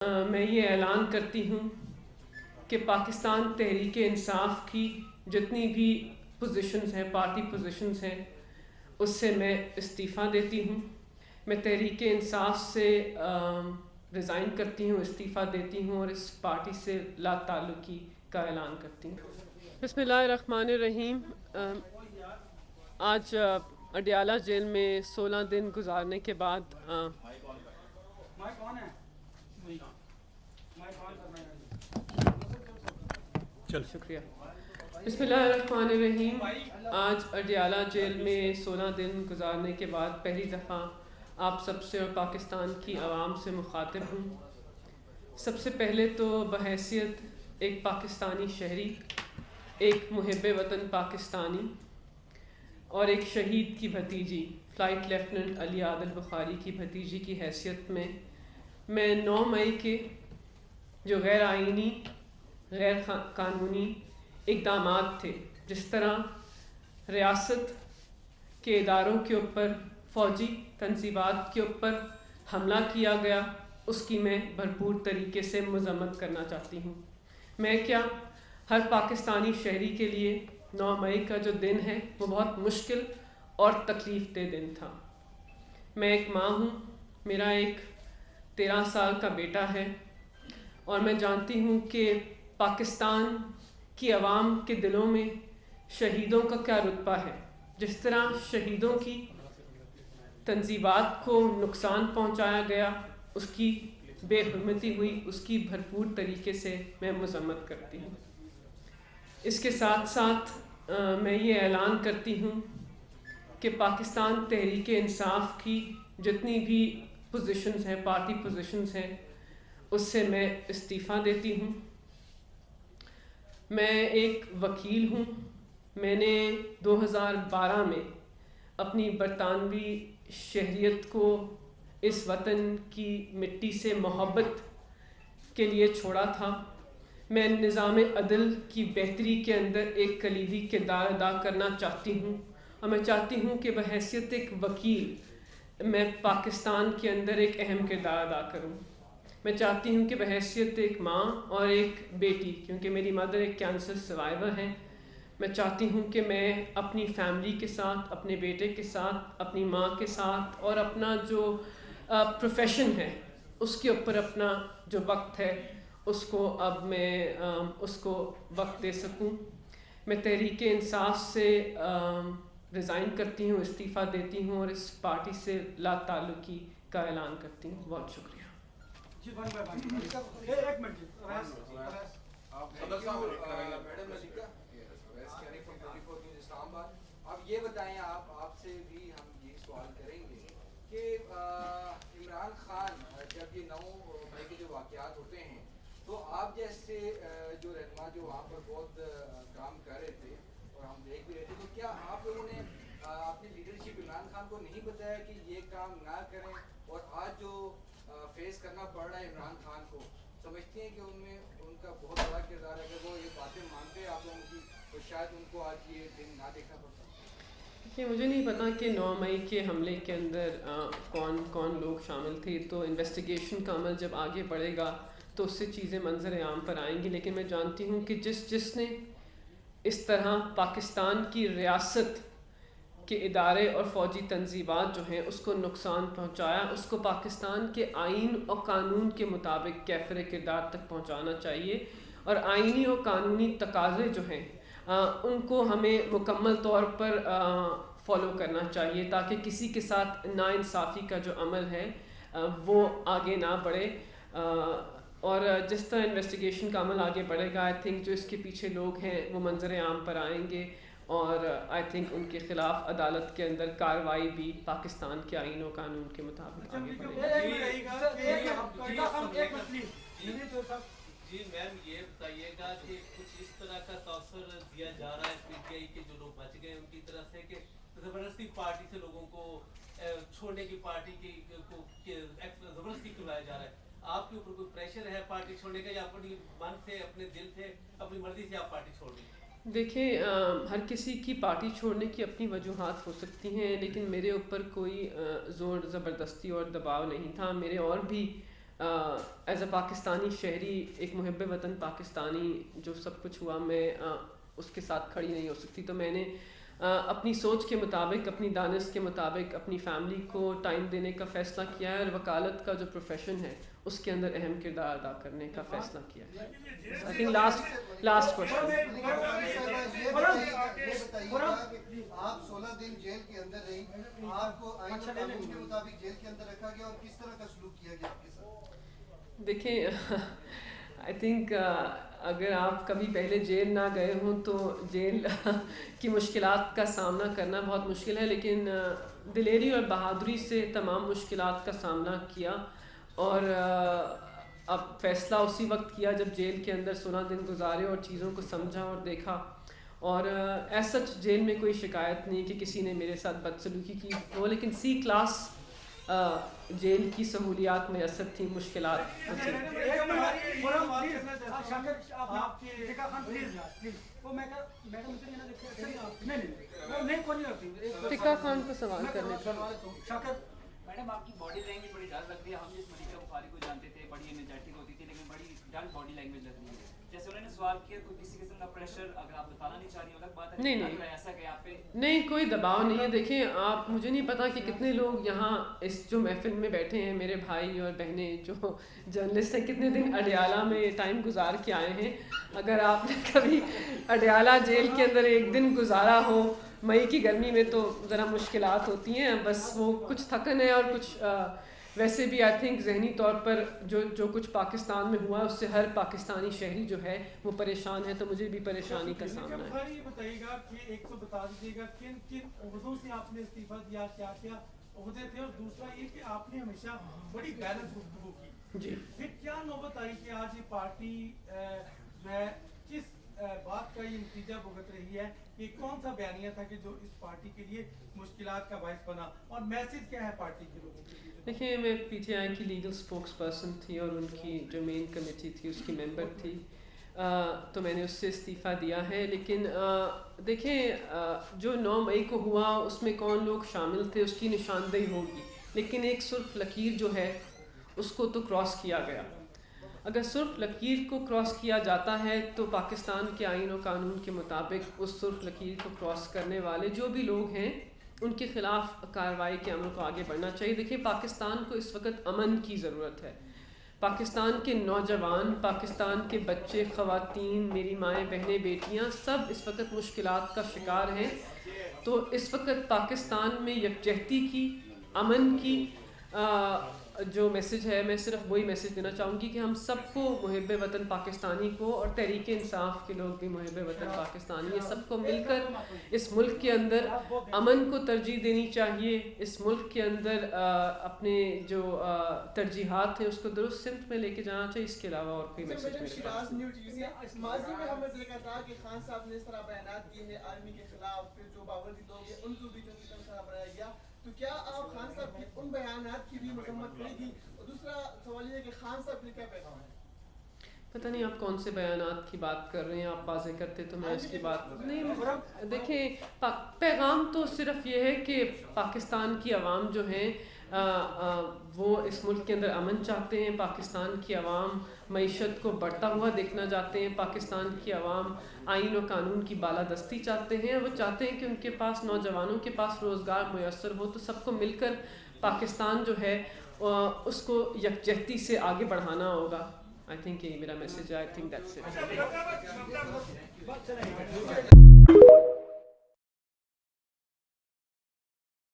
میں یہ اعلان کرتی ہوں کہ پاکستان تحریک انصاف کی جتنی بھی پوزیشنز ہیں، پارٹی پوزیشنز ہیں، اس سے میں استعفیٰ دیتی ہوں۔ میں تحریک انصاف سے ریزائن کرتی ہوں، استعفیٰ دیتی ہوں اور اس پارٹی سے لا تعلقی کا اعلان کرتی ہوں۔ بسم اللہ الرحمن الرحیم۔ آج اڈیالہ جیل میں 16 دن گزارنے کے بعد شکریہ۔ بسم اللہ الرحمن الرحیم۔ آج اڈیالہ جیل میں 16 دن گزارنے کے بعد پہلی دفعہ آپ سب سے اور پاکستان کی عوام سے مخاطب ہوں۔ سب سے پہلے تو بحیثیت ایک پاکستانی شہری، ایک محب وطن پاکستانی اور ایک شہید کی بھتیجی، فلائٹ لیفٹیننٹ علی عادل بخاری کی بھتیجی کی حیثیت میں 9 مئی کے جو غیر آئینی، غیر قانونی اقدامات تھے، جس طرح ریاست کے اداروں کے اوپر، فوجی تنصیبات کے اوپر حملہ کیا گیا، اس کی میں بھرپور طریقے سے مذمت کرنا چاہتی ہوں۔ میں کیا، ہر پاکستانی شہری کے لیے 9 مئی کا جو دن ہے وہ بہت مشکل اور تکلیف دہ دن تھا۔ میں ایک ماں ہوں، میرا ایک 13 سال کا بیٹا ہے، اور میں جانتی ہوں کہ پاکستان کی عوام کے دلوں میں شہیدوں کا کیا رتبہ ہے۔ جس طرح شہیدوں کی تنصیبات کو نقصان پہنچایا گیا، اس کی بے حرمتی ہوئی، اس کی بھرپور طریقے سے میں مذمت کرتی ہوں۔ اس کے ساتھ ساتھ میں یہ اعلان کرتی ہوں کہ پاکستان تحریک انصاف کی جتنی بھی پوزیشنز ہیں، پارٹی پوزیشنز ہیں، اس سے میں استعفیٰ دیتی ہوں۔ میں ایک وکیل ہوں۔ میں نے 2012 میں اپنی برطانوی شہریت کو اس وطن کی مٹی سے محبت کے لیے چھوڑا تھا۔ میں نظام عدل کی بہتری کے اندر ایک کلیدی کردار ادا کرنا چاہتی ہوں، اور میں چاہتی ہوں کہ بحیثیت ایک وکیل میں پاکستان کے اندر ایک اہم کردار ادا کروں۔ میں چاہتی ہوں کہ بحیثیت ایک ماں اور ایک بیٹی، کیونکہ میری مدر ایک کینسر سروائیور ہیں، میں چاہتی ہوں کہ میں اپنی فیملی کے ساتھ، اپنے بیٹے کے ساتھ، اپنی ماں کے ساتھ، اور اپنا جو پروفیشن ہے اس کے اوپر اپنا جو وقت ہے اس کو اب میں اس کو وقت دے سکوں۔ میں تحریک انصاف سے ریزائن کرتی ہوں، استعفیٰ دیتی ہوں اور اس پارٹی سے لا تعلقی کا اعلان کرتی ہوں۔ بہت شکریہ۔ اب یہ بتائیں، آپ سے بھی ہم یہ سوال کریں گے کہ عمران خان جب یہ 9 مئی کے جو واقعات ہوتے ہیں تو آپ جیسے جو رہنما جو وہاں پر بہت کام کر رہے تھے اور ہم دیکھ بھی رہے تھے، تو کیا آپ لوگوں نے اپنی لیڈرشپ عمران خان کو نہیں بتایا کہ یہ کام نہ کریں؟ اور آج جو فیس کرنا پڑ رہا ہے عمران خان کو، سمجھتے ہیں کہ ان میں ان کا بہت بڑا کردار ہے؟ اگر وہ یہ باتیں مانتے ہیں آپ لوگوں کی تو شاید ان کو آج یہ دن نہ دیکھنا پڑتا۔ کہ مجھے نہیں پتا کہ 9 مئی کے حملے کے اندر کون لوگ شامل تھے، تو انویسٹیگیشن کا عمل جب آگے بڑھے گا تو اس سے چیزیں منظر عام پر آئیں گی، لیکن میں جانتی ہوں کہ جس نے اس طرح پاکستان کی ریاست کے ادارے اور فوجی تنصیبات جو ہیں اس کو نقصان پہنچایا، اس کو پاکستان کے آئین اور قانون کے مطابق کیفر کردار تک پہنچانا چاہیے، اور آئینی اور قانونی تقاضے جو ہیں ان کو ہمیں مکمل طور پر فالو کرنا چاہیے، تاکہ کسی کے ساتھ ناانصافی کا جو عمل ہے وہ آگے نہ بڑھے۔ اور جس طرح انویسٹیگیشن کا عمل آگے بڑھے گا، آئی تھنک جو اس کے پیچھے لوگ ہیں وہ منظر عام پر آئیں گے، اور آئی تھنک ان کے خلاف عدالت کے اندر کارروائی بھی پاکستان کے آئین و قانون کے مطابق آگے بڑھے گی۔ جی میم، یہ بتائیے گا کہ کچھ اس طرح کا تاثر دیا جا رہا ہے پی ٹی آئی کے جو لوگ بچ گئے ان کی طرف سے، کہ زبردستی پارٹی سے لوگوں کو چھوڑنے کی، پارٹی کی زبردستی کھلایا جا رہا ہے؟ آپ کے اوپر کوئی پریشر ہے پارٹی چھوڑنے کا، یا اپنی من سے، اپنے دل سے، اپنی مرضی سے آپ پارٹی چھوڑ دیں؟ دیکھیں، ہر کسی کی پارٹی چھوڑنے کی اپنی وجوہات ہو سکتی ہیں، لیکن میرے اوپر کوئی زور زبردستی اور دباؤ نہیں تھا۔ میرے اور بھی ایز اے پاکستانی شہری، ایک محب وطن پاکستانی، جو سب کچھ ہوا میں اس کے ساتھ کھڑی نہیں ہو سکتی. تو میں نے اپنی سوچ کے مطابق، اپنی دانست کے مطابق اپنی فیملی کو ٹائم دینے کا فیصلہ کیا ہے، اور وکالت کا جو پروفیشن ہے اس کے اندر اہم کردار ادا کرنے کا فیصلہ کیا ہے. I think last question. آپ 16 دن جیل کے اندر رہی، آپ کو آئین و قانون کے مطابق جیل کے اندر رکھا گیا، اور کس طرح کا سلوک کیا گیا آپ کے ساتھ؟ دیکھیں، آئی تھنک اگر آپ کبھی پہلے جیل نہ گئے ہوں تو جیل کی مشکلات کا سامنا کرنا بہت مشکل ہے، لیکن دلیری اور بہادری سے تمام مشکلات کا سامنا کیا، اور اب فیصلہ اسی وقت کیا جب جیل کے اندر 16 دن گزارے اور چیزوں کو سمجھا اور دیکھا. اور ایز سچ جیل میں کوئی شکایت نہیں کہ کسی نے میرے ساتھ بدسلوکی کی ہو، لیکن C کلاس جیل کی سہولیات میسر تھیں، مشکلات ٹکا خان کو سوال کرنے کا. میڈم آپ کی باڈی لینگویج بڑی ڈل لگ رہی ہے. ہم جس ملیکہ بخاری کو جانتے تھے بڑی انرجیٹک ہوتی تھی، لیکن بڑی ڈل باڈی لینگویج لگ رہی ہے. جیسے انہوں نے سوال کیا کوئی کسی قسم کا پریشر اگر آپ بتانا نہیں چاہ رہی الگ بات ہے، نہیں ایسا کہ آپ پہ نہیں کوئی دباؤ نہیں ہے. دیکھیں آپ، مجھے نہیں پتا کہ کتنے لوگ یہاں اس جو محفل میں بیٹھے ہیں، میرے بھائی اور بہنیں جو جرنلسٹ ہیں، کتنے دن اڈیالہ میں ٹائم گزار کے آئے ہیں. اگر آپ نے کبھی اڈیالہ جیل کے اندر ایک دن گزارا ہو مئی کی گرمی میں تو ذرا مشکلات ہوتی ہیں. بس وہ کچھ تھکن ہے، اور کچھ ویسے بھی آئی تھنک ذہنی طور پر جو کچھ پاکستان میں ہوا اس سے ہر پاکستانی شہری جو ہے وہ پریشان ہے. تو مجھے بھی پریشانی کا سامنا ہے. یہ بتائیے گا کہ ایک تو بتا دیجیے گا کن کن عہدوں سے آپ نے استعفیٰ دیا، کیا کیا عہدے تھے، اور دوسرا یہ کہ آپ نے ہمیشہ بڑی بیلنس گفتگو کی. جی پھر کیا نوبت آئی کہ آج یہ پارٹی جو ہے کس بات کا یہ نتیجہ بھگت رہی ہے، کہ کون سا بیانیہ تھا کہ جو اس پارٹی کے لیے مشکلات کا باعث بنا، اور میسج کیا ہے پارٹی کے لوگوں کے لیے؟ دیکھیے میں PTI کی لیگل اسپوکس پرسن تھی، اور ان کی جو مین کمیٹی تھی اس کی ممبر تھی. تو میں نے اس سے استعفیٰ دیا ہے. لیکن دیکھیں جو 9 مئی کو ہوا اس میں کون لوگ شامل تھے اس کی نشاندہی ہوگی، لیکن ایک سرخ لکیر جو ہے اس کو تو کراس کیا گیا. اگر سرخ لکیر کو کراس کیا جاتا ہے تو پاکستان کے آئین و قانون کے مطابق اس سرخ لکیر کو کراس کرنے والے جو بھی لوگ ہیں ان کے خلاف کارروائی کے عمل کو آگے بڑھنا چاہیے. دیکھیے پاکستان کو اس وقت امن کی ضرورت ہے. پاکستان کے نوجوان، پاکستان کے بچے، خواتین، میری مائیں، بہنیں، بیٹیاں سب اس وقت مشکلات کا شکار ہیں. تو اس وقت پاکستان میں یکجہتی کی، امن کی جو میسج ہے، میں صرف وہی میسج دینا چاہوں گی کہ ہم سب کو، محب وطن پاکستانی کو اور تحریک انصاف کے لوگ بھی محب وطن پاکستانی ہیں، سب کو مل کر اس ملک کے اندر امن کو ترجیح دینی چاہیے. اس ملک کے اندر اپنے جو ترجیحات ہیں اس کو درست سمت میں لے کے جانا چاہیے. اس کے علاوہ اور کوئی میسج میرے پاس نہیں. ماضی میں ہمیں دیکھا تھا کہ خان صاحب نے اس طرح بیانات دیے ہیں آرمی کے خلاف، پھر جو باوردی لوگ ہیں ان کو بھی جو طرح بنایا گیا. تو کیا آپ خان صاحب کے ان بیانات کی بھی مذمت کریں گی؟ اور دوسرا سوال یہ ہے کہ خان صاحب نے کیا پیغام ہے؟ پتہ نہیں آپ کون سے بیانات کی بات کر رہے ہیں، آپ واضح کرتے تو میں اس کی بات نہیں. دیکھیں پیغام تو صرف یہ ہے کہ پاکستان کی عوام جو ہیں وہ اس ملک کے اندر امن چاہتے ہیں. پاکستان کی عوام معیشت کو بڑھتا ہوا دیکھنا چاہتے ہیں. پاکستان کی عوام آئین و قانون کی بالادستی چاہتے ہیں. وہ چاہتے ہیں کہ ان کے پاس، نوجوانوں کے پاس روزگار میسر ہو. تو سب کو مل کر پاکستان جو ہے اس کو یکجہتی سے آگے بڑھانا ہوگا. آئی تھنک یہی میرا میسج ہے. I think that's it.